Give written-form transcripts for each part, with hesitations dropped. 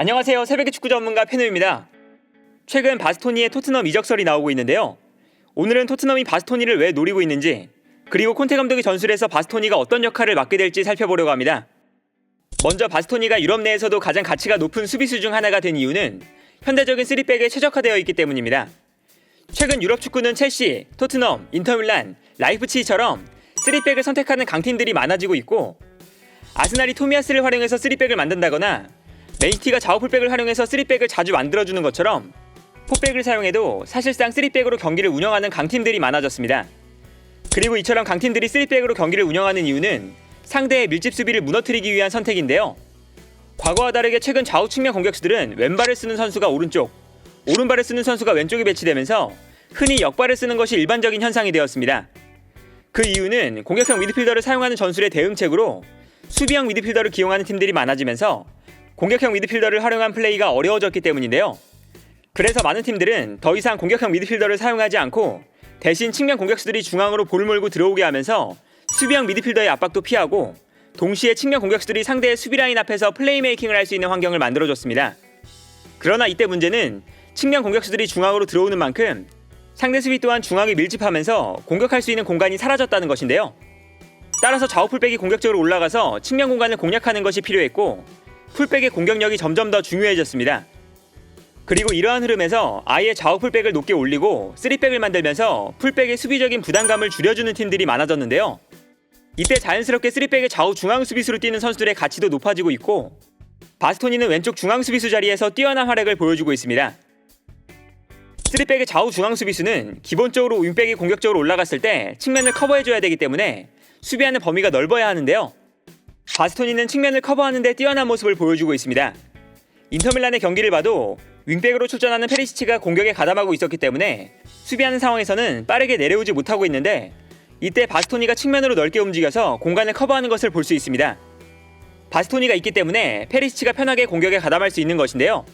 안녕하세요. 새벽의 축구 전문가 페누입니다. 최근 바스토니의 토트넘 이적설이 나오고 있는데요. 오늘은 토트넘이 바스토니를 왜 노리고 있는지, 그리고 콘테 감독이 전술에서 바스토니가 어떤 역할을 맡게 될지 살펴보려고 합니다. 먼저 바스토니가 유럽 내에서도 가장 가치가 높은 수비수 중 하나가 된 이유는 현대적인 3백에 최적화되어 있기 때문입니다. 최근 유럽 축구는 첼시, 토트넘, 인터밀란, 라이프치히처럼 3백을 선택하는 강팀들이 많아지고 있고, 아스날이 토미야스를 활용해서 3백을 만든다거나 맨시티가 좌우 풀백을 활용해서 3백을 자주 만들어주는 것처럼 4백을 사용해도 사실상 3백으로 경기를 운영하는 강팀들이 많아졌습니다. 그리고 이처럼 강팀들이 3백으로 경기를 운영하는 이유는 상대의 밀집 수비를 무너뜨리기 위한 선택인데요. 과거와 다르게 최근 좌우 측면 공격수들은 왼발을 쓰는 선수가 오른쪽, 오른발을 쓰는 선수가 왼쪽에 배치되면서 흔히 역발을 쓰는 것이 일반적인 현상이 되었습니다. 그 이유는 공격형 미드필더를 사용하는 전술의 대응책으로 수비형 미드필더를 기용하는 팀들이 많아지면서 공격형 미드필더를 활용한 플레이가 어려워졌기 때문인데요. 그래서 많은 팀들은 더 이상 공격형 미드필더를 사용하지 않고 대신 측면 공격수들이 중앙으로 볼을 몰고 들어오게 하면서 수비형 미드필더의 압박도 피하고 동시에 측면 공격수들이 상대의 수비라인 앞에서 플레이메이킹을 할 수 있는 환경을 만들어줬습니다. 그러나 이때 문제는 측면 공격수들이 중앙으로 들어오는 만큼 상대 수비 또한 중앙에 밀집하면서 공격할 수 있는 공간이 사라졌다는 것인데요. 따라서 좌우 풀백이 공격적으로 올라가서 측면 공간을 공략하는 것이 필요했고, 풀백의 공격력이 점점 더 중요해졌습니다. 그리고 이러한 흐름에서 아예 좌우 풀백을 높게 올리고 3백을 만들면서 풀백의 수비적인 부담감을 줄여주는 팀들이 많아졌는데요. 이때 자연스럽게 3백의 좌우 중앙 수비수로 뛰는 선수들의 가치도 높아지고 있고, 바스토니는 왼쪽 중앙 수비수 자리에서 뛰어난 활약을 보여주고 있습니다. 3백의 좌우 중앙 수비수는 기본적으로 윙백이 공격적으로 올라갔을 때 측면을 커버해줘야 되기 때문에 수비하는 범위가 넓어야 하는데요. 바스토니는 측면을 커버하는 데 뛰어난 모습을 보여주고 있습니다. 인터밀란의 경기를 봐도 윙백으로 출전하는 페리시치가 공격에 가담하고 있었기 때문에 수비하는 상황에서는 빠르게 내려오지 못하고 있는데, 이때 바스토니가 측면으로 넓게 움직여서 공간을 커버하는 것을 볼 수 있습니다. 바스토니가 있기 때문에 페리시치가 편하게 공격에 가담할 수 있는 것인데요.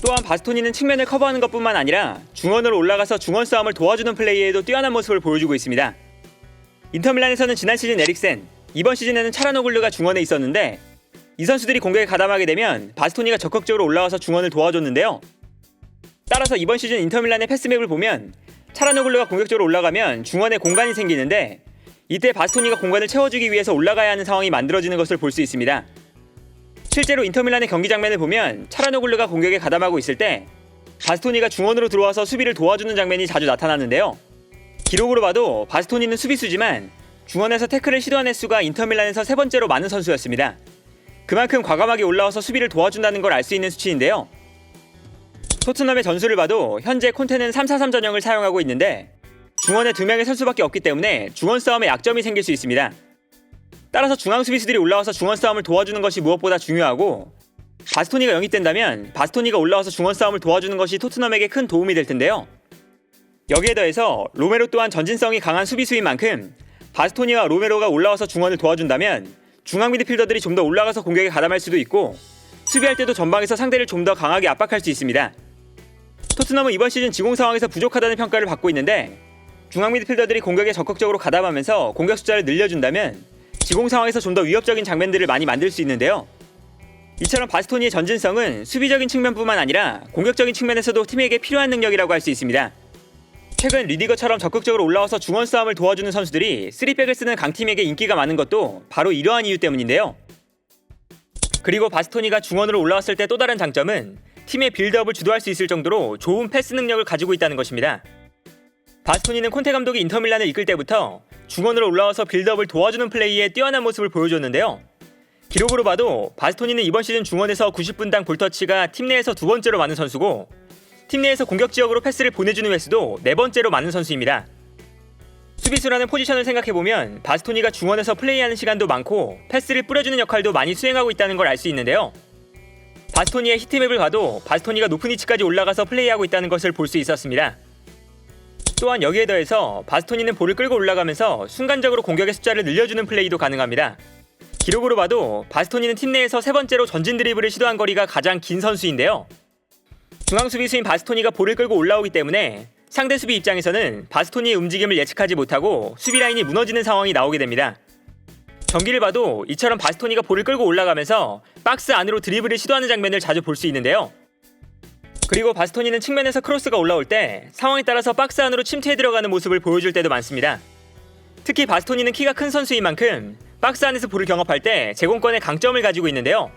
또한 바스토니는 측면을 커버하는 것뿐만 아니라 중원으로 올라가서 중원 싸움을 도와주는 플레이에도 뛰어난 모습을 보여주고 있습니다. 인터밀란에서는 지난 시즌 에릭센, 이번 시즌에는 차라노글루가 중원에 있었는데, 이 선수들이 공격에 가담하게 되면 바스토니가 적극적으로 올라와서 중원을 도와줬는데요. 따라서 이번 시즌 인터밀란의 패스맵을 보면 차라노글루가 공격적으로 올라가면 중원에 공간이 생기는데, 이때 바스토니가 공간을 채워주기 위해서 올라가야 하는 상황이 만들어지는 것을 볼 수 있습니다. 실제로 인터밀란의 경기 장면을 보면 차라노글루가 공격에 가담하고 있을 때 바스토니가 중원으로 들어와서 수비를 도와주는 장면이 자주 나타나는데요. 기록으로 봐도 바스토니는 수비수지만 중원에서 태클을 시도한 횟수가 인터밀란에서 세 번째로 많은 선수였습니다. 그만큼 과감하게 올라와서 수비를 도와준다는 걸 알 수 있는 수치인데요. 토트넘의 전술을 봐도 현재 콘테는 3-4-3 전형을 사용하고 있는데, 중원에 2명의 선수밖에 없기 때문에 중원 싸움에 약점이 생길 수 있습니다. 따라서 중앙 수비수들이 올라와서 중원 싸움을 도와주는 것이 무엇보다 중요하고, 바스토니가 영입된다면 바스토니가 올라와서 중원 싸움을 도와주는 것이 토트넘에게 큰 도움이 될 텐데요. 여기에 더해서 로메로 또한 전진성이 강한 수비수인 만큼 바스토니와 로메로가 올라와서 중원을 도와준다면 중앙 미드필더들이 좀 더 올라가서 공격에 가담할 수도 있고, 수비할 때도 전방에서 상대를 좀 더 강하게 압박할 수 있습니다. 토트넘은 이번 시즌 지공 상황에서 부족하다는 평가를 받고 있는데, 중앙 미드필더들이 공격에 적극적으로 가담하면서 공격 숫자를 늘려준다면 지공 상황에서 좀 더 위협적인 장면들을 많이 만들 수 있는데요. 이처럼 바스토니의 전진성은 수비적인 측면뿐만 아니라 공격적인 측면에서도 팀에게 필요한 능력이라고 할 수 있습니다. 최근 리디거처럼 적극적으로 올라와서 중원 싸움을 도와주는 선수들이 3백을 쓰는 강팀에게 인기가 많은 것도 바로 이러한 이유 때문인데요. 그리고 바스토니가 중원으로 올라왔을 때 또 다른 장점은 팀의 빌드업을 주도할 수 있을 정도로 좋은 패스 능력을 가지고 있다는 것입니다. 바스토니는 콘테 감독이 인터밀란을 이끌 때부터 중원으로 올라와서 빌드업을 도와주는 플레이에 뛰어난 모습을 보여줬는데요. 기록으로 봐도 바스토니는 이번 시즌 중원에서 90분당 볼터치가 팀 내에서 두 번째로 많은 선수고, 팀 내에서 공격 지역으로 패스를 보내주는 횟수도 네 번째로 많은 선수입니다. 수비수라는 포지션을 생각해보면 바스토니가 중원에서 플레이하는 시간도 많고 패스를 뿌려주는 역할도 많이 수행하고 있다는 걸 알 수 있는데요. 바스토니의 히트맵을 봐도 바스토니가 높은 위치까지 올라가서 플레이하고 있다는 것을 볼 수 있었습니다. 또한 여기에 더해서 바스토니는 볼을 끌고 올라가면서 순간적으로 공격의 숫자를 늘려주는 플레이도 가능합니다. 기록으로 봐도 바스토니는 팀 내에서 세 번째로 전진 드리블을 시도한 거리가 가장 긴 선수인데요. 중앙 수비수인 바스토니가 볼을 끌고 올라오기 때문에 상대 수비 입장에서는 바스토니의 움직임을 예측하지 못하고 수비 라인이 무너지는 상황이 나오게 됩니다. 경기를 봐도 이처럼 바스토니가 볼을 끌고 올라가면서 박스 안으로 드리블을 시도하는 장면을 자주 볼 수 있는데요. 그리고 바스토니는 측면에서 크로스가 올라올 때 상황에 따라서 박스 안으로 침투해 들어가는 모습을 보여줄 때도 많습니다. 특히 바스토니는 키가 큰 선수인 만큼 박스 안에서 볼을 경합할 때 제공권의 강점을 가지고 있는데요.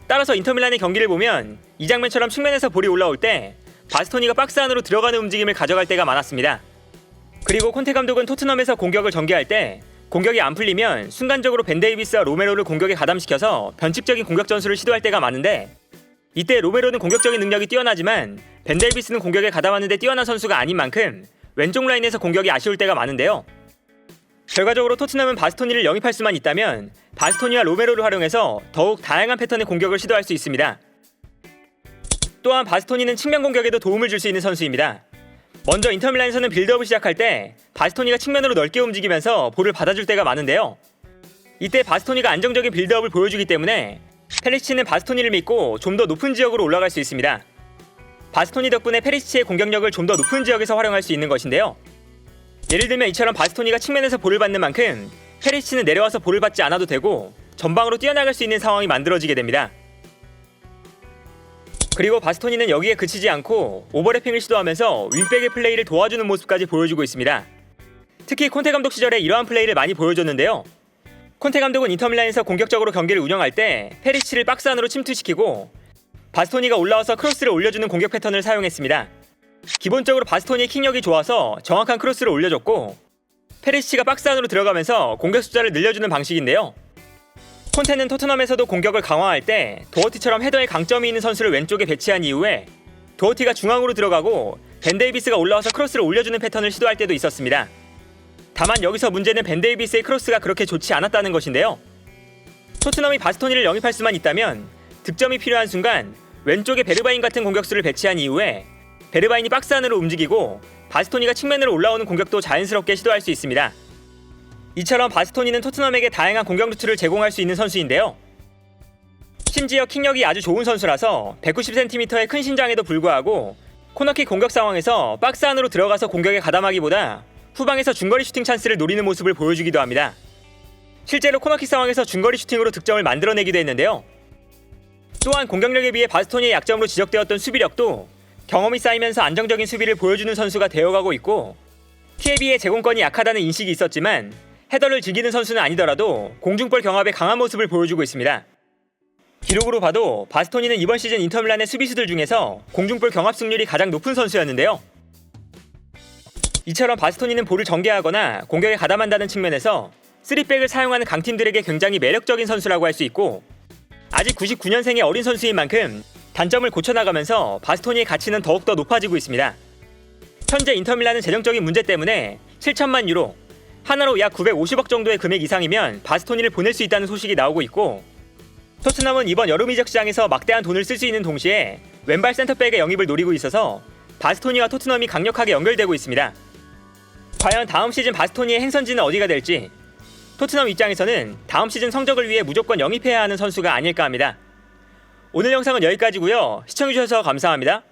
따라서 인터밀란의 경기를 보면 이 장면처럼 측면에서 볼이 올라올 때 바스토니가 박스 안으로 들어가는 움직임을 가져갈 때가 많았습니다. 그리고 콘테 감독은 토트넘에서 공격을 전개할 때 공격이 안 풀리면 순간적으로 벤 데이비스와 로메로를 공격에 가담시켜서 변칙적인 공격 전술을 시도할 때가 많은데, 이때 로메로는 공격적인 능력이 뛰어나지만 벤 데이비스는 공격에 가담하는 데 뛰어난 선수가 아닌 만큼 왼쪽 라인에서 공격이 아쉬울 때가 많은데요. 결과적으로 토트넘은 바스토니를 영입할 수만 있다면 바스토니와 로메로를 활용해서 더욱 다양한 패턴의 공격을 시도할 수 있습니다. 또한 바스토니는 측면 공격에도 도움을 줄 수 있는 선수입니다. 먼저 인터밀란에서는 빌드업을 시작할 때 바스토니가 측면으로 넓게 움직이면서 볼을 받아줄 때가 많은데요. 이때 바스토니가 안정적인 빌드업을 보여주기 때문에 페리시치는 바스토니를 믿고 좀 더 높은 지역으로 올라갈 수 있습니다. 바스토니 덕분에 페리시치의 공격력을 좀 더 높은 지역에서 활용할 수 있는 것인데요. 예를 들면 이처럼 바스토니가 측면에서 볼을 받는 만큼 페리시치는 내려와서 볼을 받지 않아도 되고 전방으로 뛰어나갈 수 있는 상황이 만들어지게 됩니다. 그리고 바스토니는 여기에 그치지 않고 오버래핑을 시도하면서 윙백의 플레이를 도와주는 모습까지 보여주고 있습니다. 특히 콘테 감독 시절에 이러한 플레이를 많이 보여줬는데요. 콘테 감독은 인터밀란에서 공격적으로 경기를 운영할 때 페리시치를 박스 안으로 침투시키고 바스토니가 올라와서 크로스를 올려주는 공격 패턴을 사용했습니다. 기본적으로 바스토니의 킥력이 좋아서 정확한 크로스를 올려줬고, 페리시치가 박스 안으로 들어가면서 공격 숫자를 늘려주는 방식인데요. 콘테는 토트넘에서도 공격을 강화할 때 도어티처럼 헤더에 강점이 있는 선수를 왼쪽에 배치한 이후에 도어티가 중앙으로 들어가고 벤 데이비스가 올라와서 크로스를 올려주는 패턴을 시도할 때도 있었습니다. 다만 여기서 문제는 벤 데이비스의 크로스가 그렇게 좋지 않았다는 것인데요. 토트넘이 바스토니를 영입할 수만 있다면 득점이 필요한 순간 왼쪽에 베르바인 같은 공격수를 배치한 이후에 베르바인이 박스 안으로 움직이고 바스토니가 측면으로 올라오는 공격도 자연스럽게 시도할 수 있습니다. 이처럼 바스토니는 토트넘에게 다양한 공격 루트를 제공할 수 있는 선수인데요. 심지어 킥력이 아주 좋은 선수라서 190cm의 큰 신장에도 불구하고 코너킥 공격 상황에서 박스 안으로 들어가서 공격에 가담하기보다 후방에서 중거리 슈팅 찬스를 노리는 모습을 보여주기도 합니다. 실제로 코너킥 상황에서 중거리 슈팅으로 득점을 만들어내기도 했는데요. 또한 공격력에 비해 바스토니의 약점으로 지적되었던 수비력도 경험이 쌓이면서 안정적인 수비를 보여주는 선수가 되어가고 있고, 키에 비해 제공권이 약하다는 인식이 있었지만 헤더를 즐기는 선수는 아니더라도 공중볼 경합에 강한 모습을 보여주고 있습니다. 기록으로 봐도 바스토니는 이번 시즌 인터밀란의 수비수들 중에서 공중볼 경합 승률이 가장 높은 선수였는데요. 이처럼 바스토니는 볼을 전개하거나 공격에 가담한다는 측면에서 3백을 사용하는 강팀들에게 굉장히 매력적인 선수라고 할 수 있고, 아직 99년생의 어린 선수인 만큼 단점을 고쳐나가면서 바스토니의 가치는 더욱더 높아지고 있습니다. 현재 인터밀란은 재정적인 문제 때문에 7천만 유로, 하나로 약 950억 정도의 금액 이상이면 바스토니를 보낼 수 있다는 소식이 나오고 있고, 토트넘은 이번 여름 이적 시장에서 막대한 돈을 쓸 수 있는 동시에 왼발 센터백의 영입을 노리고 있어서 바스토니와 토트넘이 강력하게 연결되고 있습니다. 과연 다음 시즌 바스토니의 행선지는 어디가 될지, 토트넘 입장에서는 다음 시즌 성적을 위해 무조건 영입해야 하는 선수가 아닐까 합니다. 오늘 영상은 여기까지고요. 시청해주셔서 감사합니다.